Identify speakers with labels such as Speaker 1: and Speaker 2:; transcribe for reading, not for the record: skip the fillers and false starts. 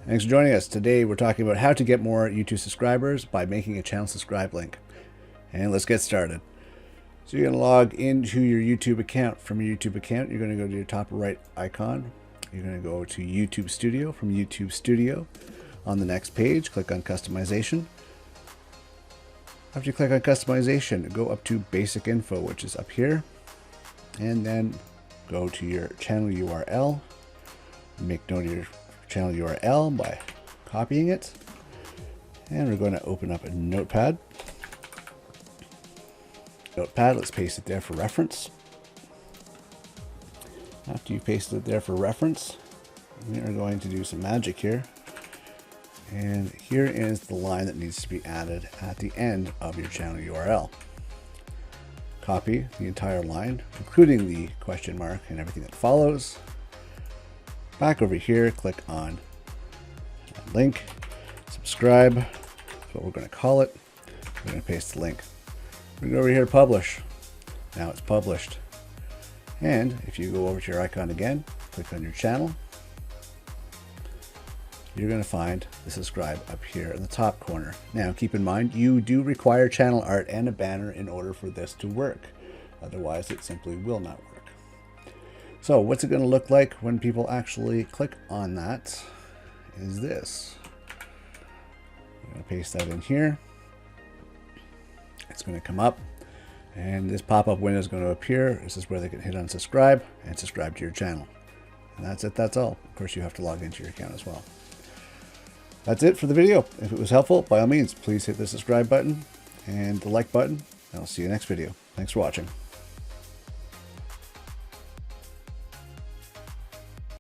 Speaker 1: Thanks for joining us. Today we're talking about how to get more YouTube subscribers by making a channel subscribe link. And let's get started. So you're going to log into your YouTube account. From your YouTube account, you're going to go to your top right icon. You're going to go to YouTube Studio. From YouTube Studio, on the next page, click on Customization. After you click on Customization, go up to Basic Info, which is up here. And then go to your channel URL. Make note of your channel URL by copying it. And we're going to open up a notepad. Let's paste it there for reference. After you paste it there for reference, we are going to do some magic here. And here is the line that needs to be added at the end of your channel URL. Copy the entire line, including the question mark and everything that follows. Back over here, click on link, subscribe. That's what we're going to call it. We're going to paste the link. We're going to go over here to publish. Now it's published. And if you go over to your icon again, click on your channel, you're going to find the subscribe up here in the top corner. Now keep in mind, you do require channel art and a banner in order for this to work. Otherwise, it simply will not work. So what's it going to look like when people actually click on that is this. I'm going to paste that in here. It's going to come up and this pop-up window is going to appear. This is where they can hit on subscribe and subscribe to your channel. And that's it. That's all. Of course, you have to log into your account as well. That's it for the video. If it was helpful, by all means, please hit the subscribe button and the like button. And I'll see you next video. Thanks for watching.